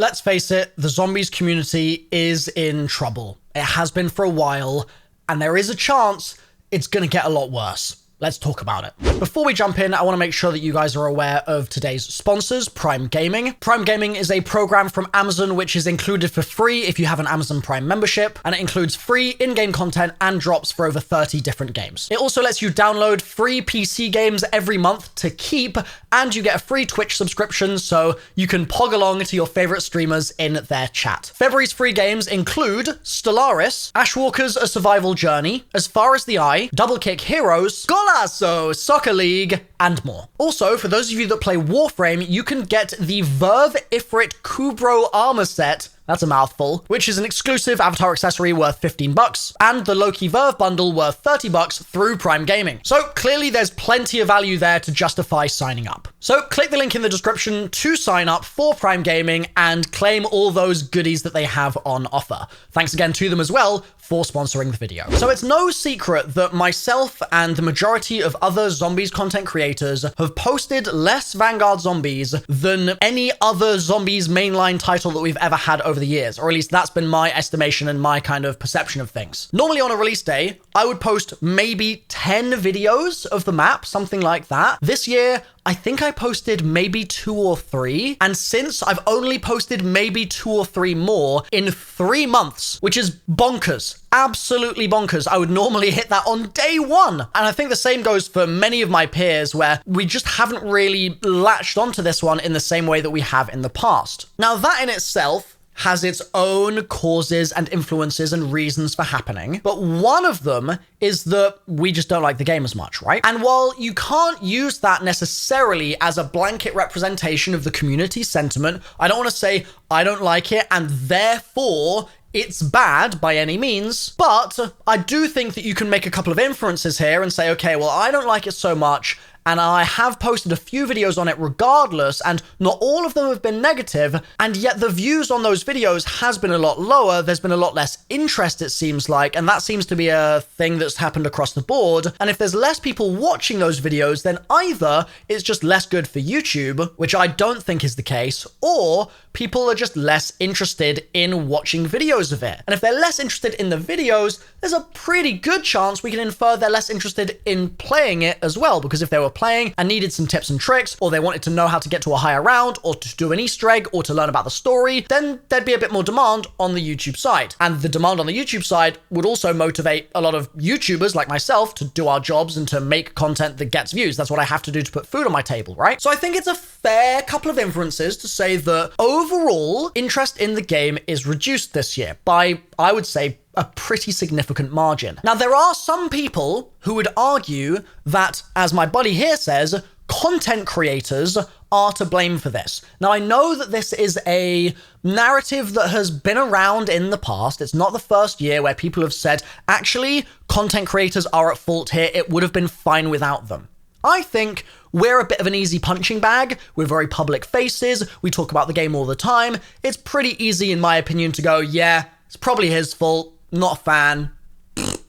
let's face it, the zombies community is in trouble. It has been for a while, and there is a chance it's gonna get a lot worse. Let's talk about it. Before we jump in, I want to make sure that you guys are aware of today's sponsors, Prime Gaming. Prime Gaming is a program from Amazon which is included for free if you have an Amazon Prime membership, and it includes free in-game content and drops for over 30 different games. It also lets you download free PC games every month to keep, and you get a free Twitch subscription so you can pog along to your favorite streamers in their chat. February's free games include Stellaris, Ashwalker's A Survival Journey, As Far as the Eye, Double Kick Heroes, Golasso, Soccer League, and more. Also, for those of you that play Warframe, you can get the Verve Ifrit Kubro armor set, that's a mouthful, which is an exclusive avatar accessory worth $15, and the Loki Verve bundle worth $30 through Prime Gaming. So clearly there's plenty of value there to justify signing up. So click the link in the description to sign up for Prime Gaming and claim all those goodies that they have on offer. Thanks again to them as well for sponsoring the video. So it's no secret that myself and the majority of other zombies content creators have posted less Vanguard zombies than any other zombies mainline title that we've ever had over the years, or at least that's been my estimation and my kind of perception of things. Normally on a release day, I would post maybe 10 videos of the map, something like that. This year, I think I posted maybe 2 or 3, and since I've only posted maybe 2 or 3 more in 3 months, which is bonkers. Absolutely bonkers. I would normally hit that on day 1. And I think the same goes for many of my peers where we just haven't really latched onto this one in the same way that we have in the past. Now that in itself has its own causes and influences and reasons for happening, but one of them is that we just don't like the game as much, right? And while you can't use that necessarily as a blanket representation of the community sentiment, I don't want to say I don't like it and therefore it's bad by any means, but I do think that you can make a couple of inferences here and say, okay, well, I don't like it so much, and I have posted a few videos on it regardless, and not all of them have been negative, and yet the views on those videos has been a lot lower. There's been a lot less interest, it seems like, and that seems to be a thing that's happened across the board. And if there's less people watching those videos, then either it's just less good for YouTube, which I don't think is the case, or people are just less interested in watching videos of it. And if they're less interested in the videos, there's a pretty good chance we can infer they're less interested in playing it as well, because if they were playing and needed some tips and tricks, or they wanted to know how to get to a higher round, or to do an Easter egg, or to learn about the story, then there'd be a bit more demand on the YouTube side. And the demand on the YouTube side would also motivate a lot of YouTubers like myself to do our jobs and to make content that gets views. That's what I have to do to put food on my table, right? So I think it's a fair couple of inferences to say that overall interest in the game is reduced this year by, I would say, a pretty significant margin. Now, there are some people who would argue that, as my buddy here says, content creators are to blame for this. Now, I know that this is a narrative that has been around in the past. It's not the first year where people have said, actually, content creators are at fault here. It would have been fine without them. I think we're a bit of an easy punching bag. We're very public faces. We talk about the game all the time. It's pretty easy, in my opinion, to go, yeah, it's probably his fault. Not a fan.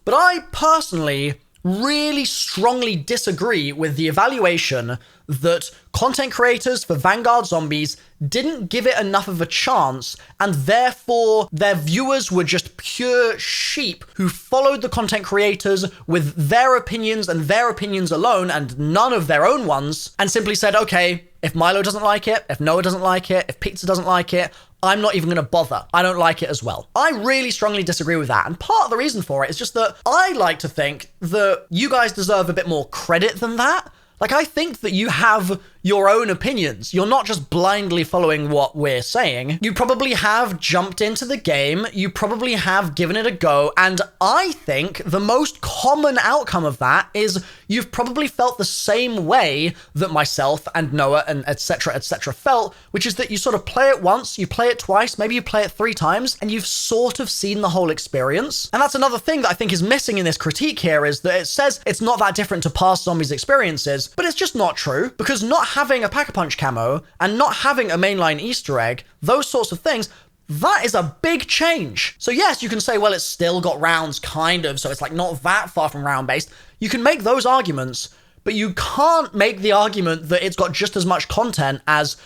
But I personally really strongly disagree with the evaluation that content creators for Vanguard Zombies didn't give it enough of a chance, and therefore their viewers were just pure sheep who followed the content creators with their opinions and their opinions alone and none of their own ones, and simply said, okay, if Milo doesn't like it, if Noah doesn't like it, if Pizza doesn't like it, I'm not even going to bother. I don't like it as well. I really strongly disagree with that. And part of the reason for it is just that I like to think that you guys deserve a bit more credit than that. Like, I think that you have your own opinions. You're not just blindly following what we're saying. You probably have jumped into the game. You probably have given it a go. And I think the most common outcome of that is you've probably felt the same way that myself and Noah and etc. felt, which is that you sort of play it once, you play it twice, maybe you play it 3 times, and you've sort of seen the whole experience. And that's another thing that I think is missing in this critique here, is that it says it's not that different to past Zombies experiences, but it's just not true, because not having a Pack-a-Punch camo and not having a mainline Easter egg, those sorts of things, that is a big change. So yes, you can say, well, it's still got rounds, kind of, so it's like not that far from round-based. You can make those arguments, but you can't make the argument that it's got just as much content as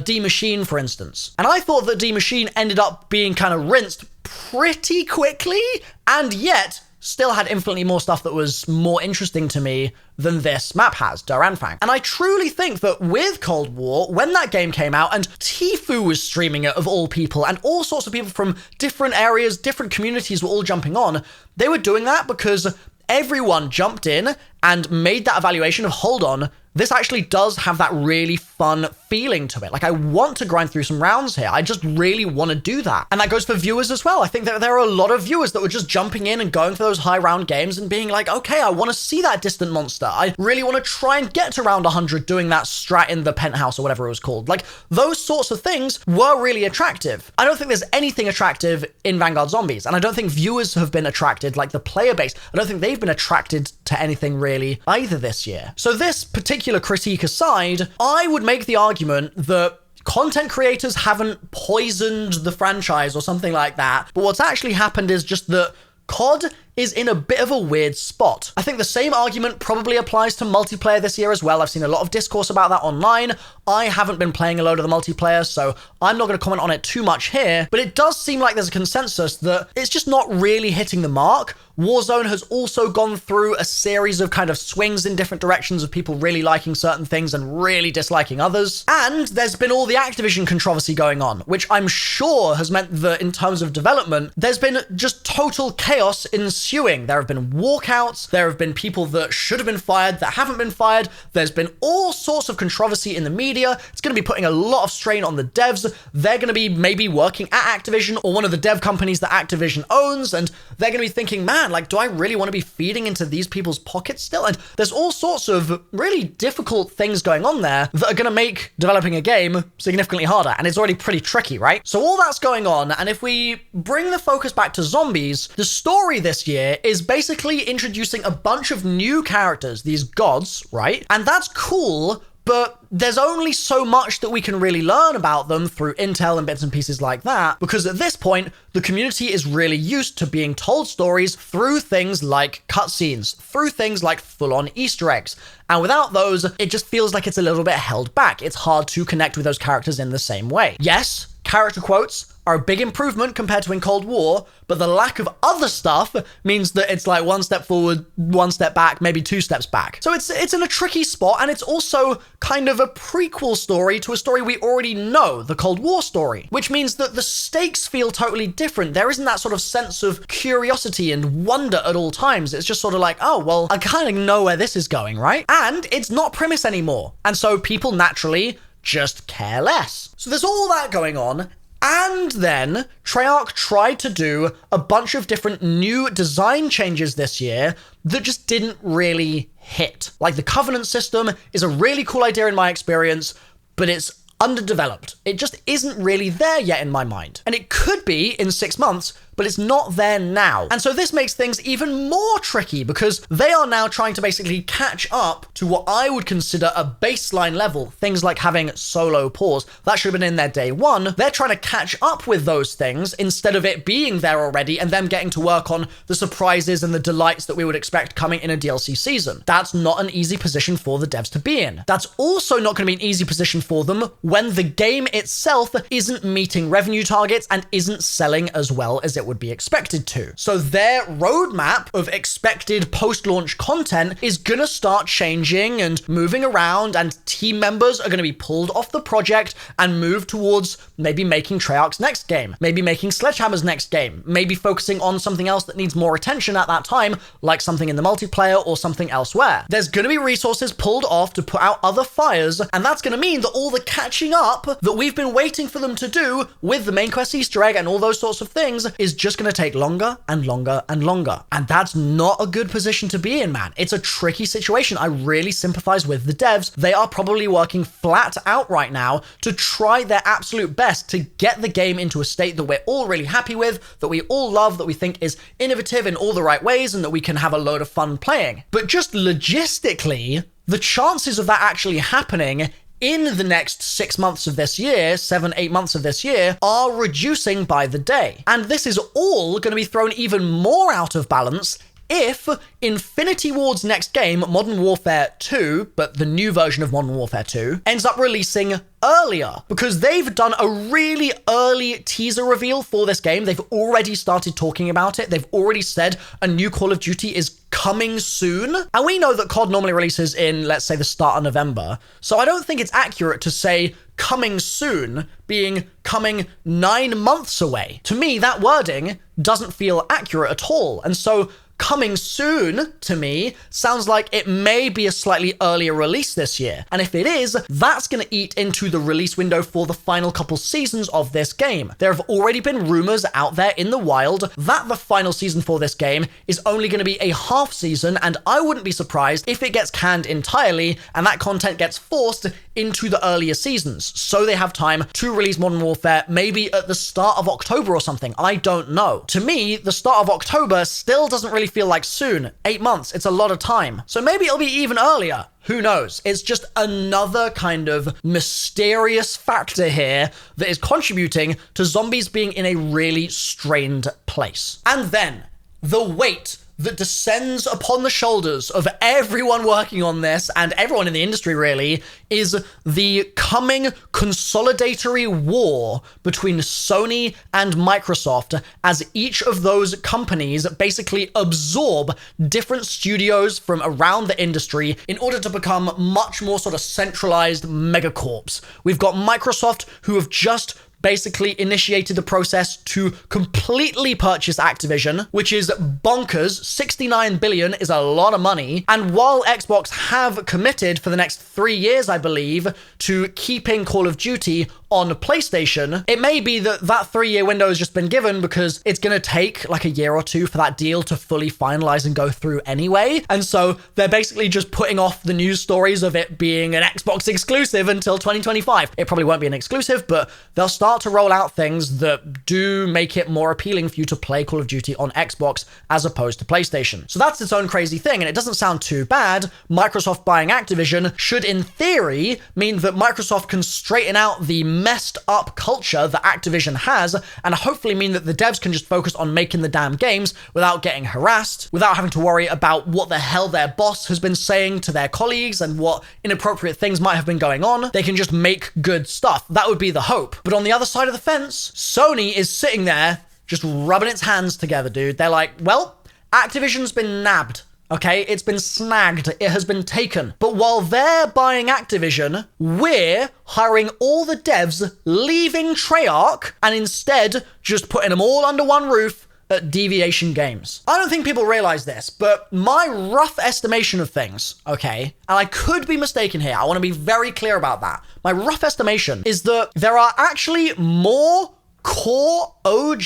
D Machine, for instance. And I thought that D Machine ended up being kind of rinsed pretty quickly, and yet still had infinitely more stuff that was more interesting to me than this map has, Duranfang. And I truly think that with Cold War, when that game came out, and Tfue was streaming it of all people, and all sorts of people from different areas, different communities were all jumping on, they were doing that because everyone jumped in and made that evaluation of, hold on, this actually does have that really fun feeling to it. Like, I want to grind through some rounds here. I just really want to do that. And that goes for viewers as well. I think that there are a lot of viewers that were just jumping in and going for those high round games and being like, okay, I want to see that distant monster. I really want to try and get to round 100 doing that strat in the penthouse or whatever it was called. Like, those sorts of things were really attractive. I don't think there's anything attractive in Vanguard Zombies, and I don't think viewers have been attracted, like the player base. I don't think they've been attracted to anything really either this year. So this particular critique aside, I would make the argument that content creators haven't poisoned the franchise or something like that, but what's actually happened is just that COD is in a bit of a weird spot. I think the same argument probably applies to multiplayer this year as well. I've seen a lot of discourse about that online. I haven't been playing a load of the multiplayer, so I'm not going to comment on it too much here, but it does seem like there's a consensus that it's just not really hitting the mark. Warzone has also gone through a series of kind of swings in different directions of people really liking certain things and really disliking others. And there's been all the Activision controversy going on, which I'm sure has meant that in terms of development, there's been just total chaos ensuing. There have been walkouts, there have been people that should have been fired that haven't been fired, there's been all sorts of controversy in the media. It's going to be putting a lot of strain on the devs. They're going to be maybe working at Activision or one of the dev companies that Activision owns, and they're going to be thinking, man, like, do I really want to be feeding into these people's pockets still? And there's all sorts of really difficult things going on there that are going to make developing a game significantly harder, and it's already pretty tricky, right? So all that's going on, and if we bring the focus back to zombies, the story this year is basically introducing a bunch of new characters, these gods, right? And that's cool, but there's only so much that we can really learn about them through intel and bits and pieces like that, because at this point, the community is really used to being told stories through things like cutscenes, through things like full-on Easter eggs. And without those, it just feels like it's a little bit held back. It's hard to connect with those characters in the same way. Yes, character quotes are a big improvement compared to in Cold War, but the lack of other stuff means that it's like one step forward, one step back, maybe two steps back. So it's in a tricky spot, and it's also kind of a prequel story to a story we already know, the Cold War story, which means that the stakes feel totally different. There isn't that sort of sense of curiosity and wonder at all times. It's just sort of like, oh, well, I kind of know where this is going, right? And it's not premise anymore. And so people naturally just care less. So there's all that going on. And then Treyarch tried to do a bunch of different new design changes this year that just didn't really hit. Like, the Covenant system is a really cool idea in my experience, but it's underdeveloped. It just isn't really there yet in my mind. And it could be in 6 months, but it's not there now. And so this makes things even more tricky because they are now trying to basically catch up to what I would consider a baseline level. Things like having solo pause. That should have been in there day one. They're trying to catch up with those things instead of it being there already and them getting to work on the surprises and the delights that we would expect coming in a DLC season. That's not an easy position for the devs to be in. That's also not going to be an easy position for them when the game itself isn't meeting revenue targets and isn't selling as well as it would be expected to. So their roadmap of expected post-launch content is gonna start changing and moving around, and team members are gonna be pulled off the project and move towards maybe making Treyarch's next game, maybe making Sledgehammer's next game, maybe focusing on something else that needs more attention at that time, like something in the multiplayer or something elsewhere. There's gonna be resources pulled off to put out other fires, and that's gonna mean that all the catching up that we've been waiting for them to do with the main quest Easter egg and all those sorts of things is just going to take longer and longer and longer. And that's not a good position to be in, man. It's a tricky situation. I really sympathize with the devs. They are probably working flat out right now to try their absolute best to get the game into a state that we're all really happy with, that we all love, that we think is innovative in all the right ways, and that we can have a load of fun playing. But just logistically, the chances of that actually happening in the next 6 months of this year, 7-8 months of this year, are reducing by the day. And this is all going to be thrown even more out of balance if Infinity Ward's next game, Modern Warfare 2, but the new version of Modern Warfare 2, ends up releasing earlier, because they've done a really early teaser reveal for this game. They've already started talking about it. They've already said a new Call of Duty is coming soon. And we know that COD normally releases in, let's say, the start of November. So I don't think it's accurate to say coming soon being coming 9 months away. To me, that wording doesn't feel accurate at all. And so coming soon, to me, sounds like it may be a slightly earlier release this year. And if it is, that's going to eat into the release window for the final couple seasons of this game. There have already been rumors out there in the wild that the final season for this game is only going to be a half season, and I wouldn't be surprised if it gets canned entirely and that content gets forced into the earlier seasons, so they have time to release Modern Warfare maybe at the start of October or something. I don't know. To me, the start of October still doesn't really feel like soon. 8 months, it's a lot of time. So maybe it'll be even earlier. Who knows? It's just another kind of mysterious factor here that is contributing to zombies being in a really strained place. And then, the weight that descends upon the shoulders of everyone working on this, and everyone in the industry really, is the coming consolidatory war between Sony and Microsoft, as each of those companies basically absorb different studios from around the industry in order to become much more sort of centralized megacorps. We've got Microsoft, who have just basically initiated the process to completely purchase Activision, which is bonkers. 69 billion is a lot of money. And while Xbox have committed for the next 3 years, I believe, to keeping Call of Duty on PlayStation, it may be that that 3-year window has just been given because it's going to take like a year or two for that deal to fully finalize and go through anyway. And so they're basically just putting off the news stories of it being an Xbox exclusive until 2025. It probably won't be an exclusive, but they'll start to roll out things that do make it more appealing for you to play Call of Duty on Xbox as opposed to PlayStation. So that's its own crazy thing, and it doesn't sound too bad. Microsoft buying Activision should, in theory, mean that Microsoft can straighten out the messed up culture that Activision has, and hopefully mean that the devs can just focus on making the damn games without getting harassed, without having to worry about what the hell their boss has been saying to their colleagues and what inappropriate things might have been going on. They can just make good stuff. That would be the hope. But on the other side of the fence, Sony is sitting there just rubbing its hands together, dude. They're like, well, Activision's been nabbed. Okay, it's been snagged, it has been taken. But while they're buying Activision, we're hiring all the devs, leaving Treyarch, and instead just putting them all under one roof at Deviation Games. I don't think people realize this, but my rough estimation of things, okay, and I could be mistaken here, I want to be very clear about that. My rough estimation is that there are actually more core OG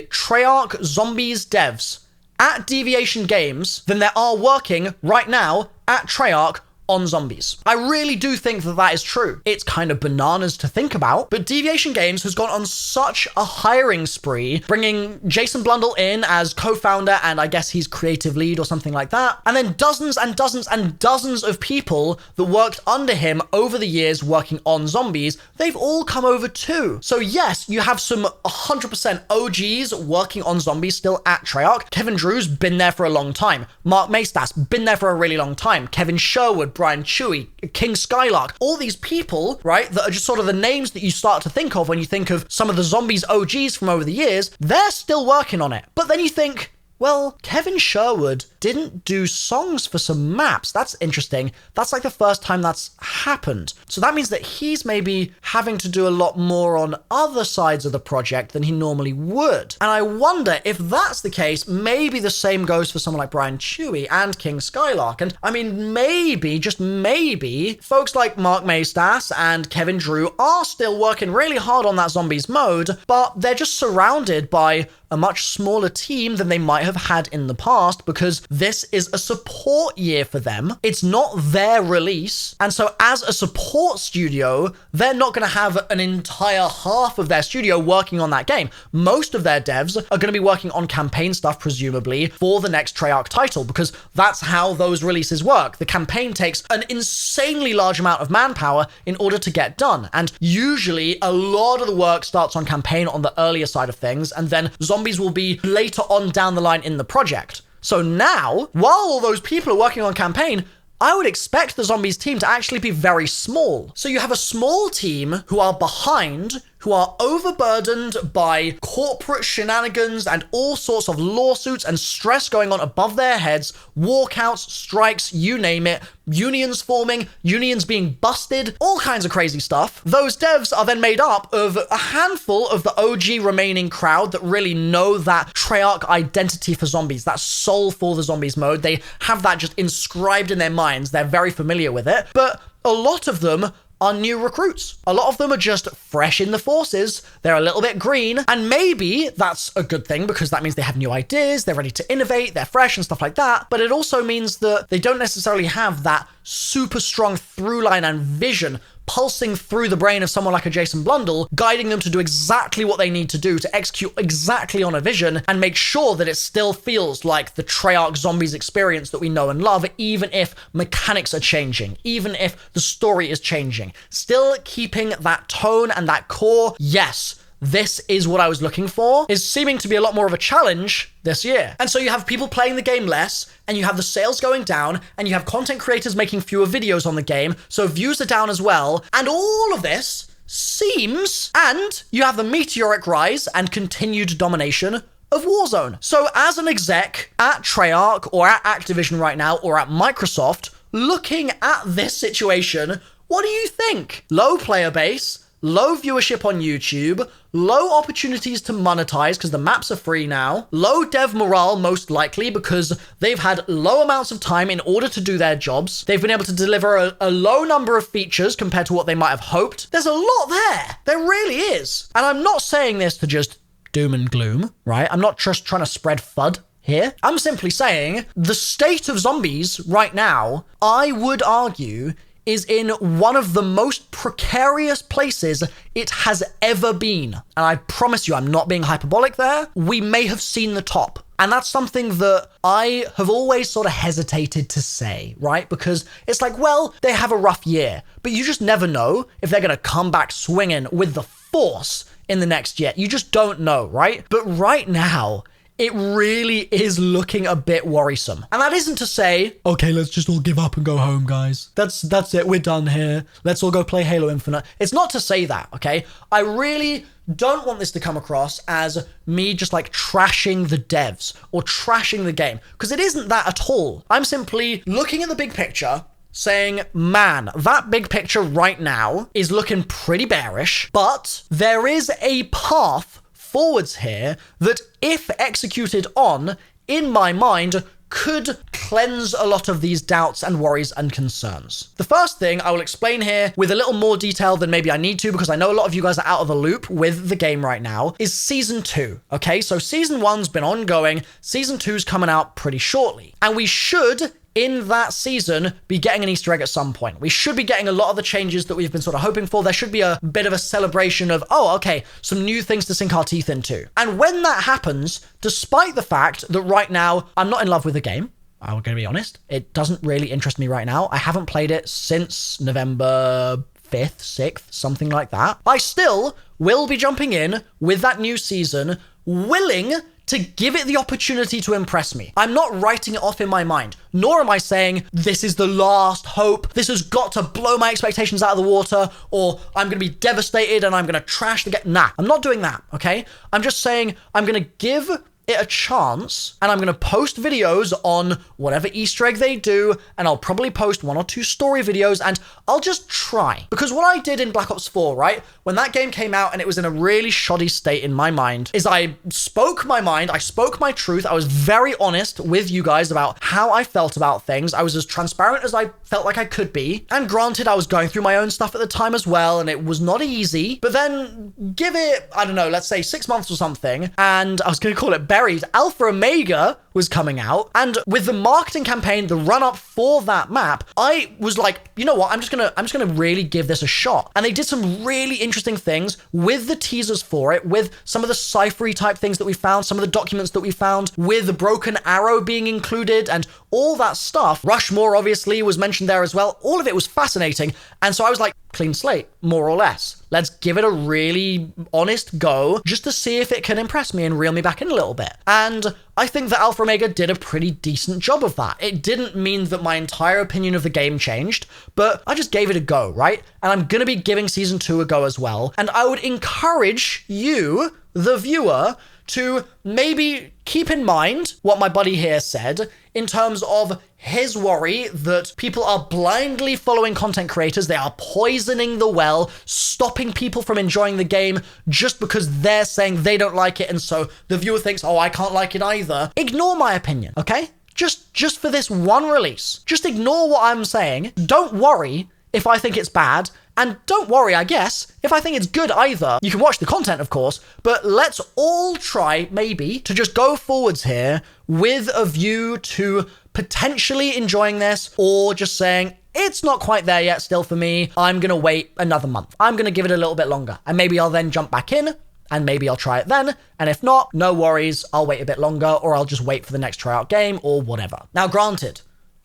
Treyarch Zombies devs at Deviation Games than there are working right now at Treyarch on Zombies. I really do think that that is true. It's kind of bananas to think about, but Deviation Games has gone on such a hiring spree, bringing Jason Blundell in as co-founder, and I guess he's creative lead or something like that, and then dozens and dozens and dozens of people that worked under him over the years working on Zombies, they've all come over too. So yes, you have some 100% OGs working on Zombies still at Treyarch. Kevin Drew's been there for a long time. Mark Maestas, been there for a really long time. Kevin Sherwood, Brian Chewy, King Skylark, all these people, right, that are just sort of the names that you start to think of when you think of some of the Zombies OGs from over the years, they're still working on it. But then you think, well, Kevin Sherwood didn't do songs for some maps. That's interesting. That's like the first time that's happened. So that means that he's maybe having to do a lot more on other sides of the project than he normally would. And I wonder if that's the case, maybe the same goes for someone like Brian Chewy and King Skylark. And I mean, maybe, just maybe, folks like Mark Maestas and Kevin Drew are still working really hard on that Zombies mode, but they're just surrounded by a much smaller team than they might have had in the past, because this is a support year for them. It's not their release. And so as a support studio, they're not going to have an entire half of their studio working on that game. Most of their devs are going to be working on campaign stuff, presumably, for the next Treyarch title, because that's how those releases work. The campaign takes an insanely large amount of manpower in order to get done. And usually a lot of the work starts on campaign on the earlier side of things, and then Zombies will be later on down the line in the project. So now, while all those people are working on campaign, I would expect the zombies team to actually be very small. So you have a small team who are behind, who are overburdened by corporate shenanigans and all sorts of lawsuits and stress going on above their heads, walkouts, strikes, you name it, unions forming, unions being busted, all kinds of crazy stuff. Those devs are then made up of a handful of the OG remaining crowd that really know that Treyarch identity for zombies, that soul for the zombies mode. They have that just inscribed in their minds. They're very familiar with it. But a lot of them are new recruits. A lot of them are just fresh in the forces. They're a little bit green, and maybe that's a good thing because that means they have new ideas, they're ready to innovate, they're fresh and stuff like that. But it also means that they don't necessarily have that super strong through line and vision pulsing through the brain of someone like a Jason Blundell, guiding them to do exactly what they need to do to execute exactly on a vision and make sure that it still feels like the Treyarch Zombies experience that we know and love, even if mechanics are changing, even if the story is changing. Still keeping that tone and that core, yes, this is what I was looking for, is seeming to be a lot more of a challenge this year. And so you have people playing the game less, and you have the sales going down, and you have content creators making fewer videos on the game, so views are down as well, and all of this seems, and you have the meteoric rise and continued domination of Warzone. So as an exec at Treyarch, or at Activision right now, or at Microsoft, looking at this situation, what do you think? Low player base, low viewership on YouTube, low opportunities to monetize because the maps are free now, low dev morale most likely because they've had low amounts of time in order to do their jobs. They've been able to deliver a low number of features compared to what they might have hoped. There's a lot there. There really is. And I'm not saying this to just doom and gloom, right? I'm not just trying to spread FUD here. I'm simply saying the state of zombies right now, I would argue, is in one of the most precarious places it has ever been. And I promise you, I'm not being hyperbolic there. We may have seen the top. And that's something that I have always sort of hesitated to say, right? Because it's like, well, they have a rough year, but you just never know if they're going to come back swinging with the force in the next year. You just don't know, right? But right now, it really is looking a bit worrisome. And that isn't to say, okay, let's just all give up and go home, guys. That's it. We're done here. Let's all go play Halo Infinite. It's not to say that, okay? I really don't want this to come across as me just like trashing the devs or trashing the game, because it isn't that at all. I'm simply looking at the big picture, saying, man, that big picture right now is looking pretty bearish, but there is a path forwards here that, if executed on, in my mind, could cleanse a lot of these doubts and worries and concerns. The first thing I will explain here with a little more detail than maybe I need to, because I know a lot of you guys are out of the loop with the game right now, is Season 2, okay? So Season 1's been ongoing, Season 2's coming out pretty shortly, and we should, in that season, be getting an Easter egg at some point. We should be getting a lot of the changes that we've been sort of hoping for. There should be a bit of a celebration of, oh, okay, some new things to sink our teeth into. And when that happens, despite the fact that right now, I'm not in love with the game, I'm going to be honest, it doesn't really interest me right now. I haven't played it since November 5th, 6th, something like that. I still will be jumping in with that new season, willing to give it the opportunity to impress me. I'm not writing it off in my mind, nor am I saying this is the last hope, this has got to blow my expectations out of the water, or I'm going to be devastated and I'm going to trash the game. Nah, I'm not doing that, okay? I'm just saying I'm going to give it a chance, and I'm going to post videos on whatever Easter egg they do, and I'll probably post 1 or 2 story videos, and I'll just try. Because what I did in Black Ops 4, right, when that game came out and it was in a really shoddy state in my mind, is I spoke my mind, I spoke my truth, I was very honest with you guys about how I felt about things, I was as transparent as I felt like I could be, and granted, I was going through my own stuff at the time as well, and it was not easy, but then give it, I don't know, let's say 6 months or something, and I was going to call it Buried, Alpha Omega was coming out, and with the marketing campaign, the run-up for that map, I was like, you know what, I'm just gonna really give this a shot. And they did some really interesting things with the teasers for it, with some of the ciphery type things that we found, some of the documents that we found, with the Broken Arrow being included, and all that stuff. Rushmore obviously was mentioned there as well. All of it was fascinating, and so I was like, clean slate, more or less. Let's give it a really honest go, just to see if it can impress me and reel me back in a little bit. And I think that Alpha Omega did a pretty decent job of that. It didn't mean that my entire opinion of the game changed, but I just gave it a go, right? And I'm gonna be giving Season 2 a go as well. And I would encourage you, the viewer, to maybe keep in mind what my buddy here said in terms of his worry that people are blindly following content creators. They are poisoning the well, stopping people from enjoying the game just because they're saying they don't like it. And so the viewer thinks, oh, I can't like it either. Ignore my opinion, okay? Just for this one release. Just ignore what I'm saying. Don't worry if I think it's bad. And don't worry, I guess, if I think it's good either. You can watch the content, of course, but let's all try, maybe, to just go forwards here with a view to potentially enjoying this, or just saying, it's not quite there yet still for me. I'm going to wait another month. I'm going to give it a little bit longer. And maybe I'll then jump back in, and maybe I'll try it then. And if not, no worries, I'll wait a bit longer, or I'll just wait for the next tryout game, or whatever. Now, granted,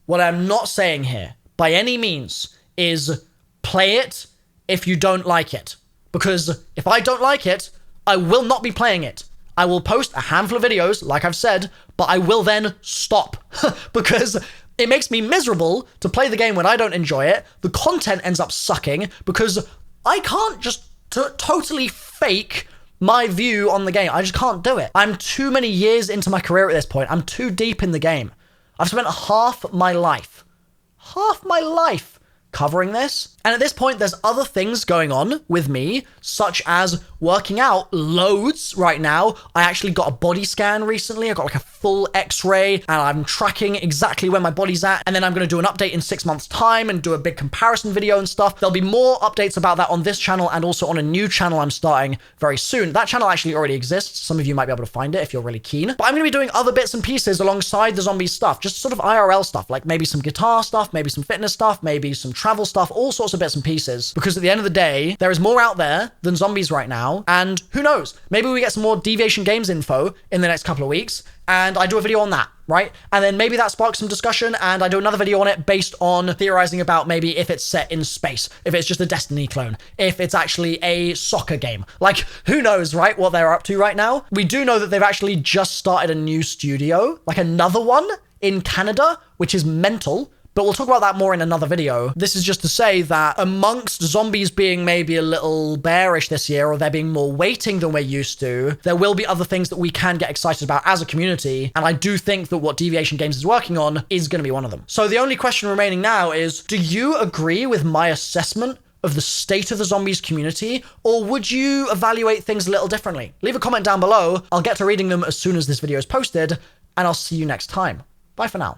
what I'm not saying here, by any means, is play it if you don't like it. Because if I don't like it, I will not be playing it. I will post a handful of videos, like I've said, but I will then stop. Because it makes me miserable to play the game when I don't enjoy it. The content ends up sucking because I can't just totally fake my view on the game. I just can't do it. I'm too many years into my career at this point. I'm too deep in the game. I've spent half my life covering this. And at this point, there's other things going on with me, such as working out loads right now. I actually got a body scan recently. I got like a full x-ray and I'm tracking exactly where my body's at. And then I'm going to do an update in 6 months time and do a big comparison video and stuff. There'll be more updates about that on this channel and also on a new channel I'm starting very soon. That channel actually already exists. Some of you might be able to find it if you're really keen. But I'm going to be doing other bits and pieces alongside the zombies stuff, just sort of IRL stuff, like maybe some guitar stuff, maybe some fitness stuff, maybe some travel stuff, all sorts of bits and pieces. Because at the end of the day, there is more out there than zombies right now. And who knows? Maybe we get some more Deviation Games info in the next couple of weeks. And I do a video on that, right? And then maybe that sparks some discussion and I do another video on it based on theorizing about maybe if it's set in space, if it's just a Destiny clone, if it's actually a soccer game. Like, who knows, right? What they're up to right now. We do know that they've actually just started a new studio, like another one in Canada, which is mental. But we'll talk about that more in another video. This is just to say that amongst zombies being maybe a little bearish this year, or there being more waiting than we're used to, there will be other things that we can get excited about as a community. And I do think that what Deviation Games is working on is going to be one of them. So the only question remaining now is, do you agree with my assessment of the state of the zombies community, or would you evaluate things a little differently? Leave a comment down below. I'll get to reading them as soon as this video is posted, and I'll see you next time. Bye for now.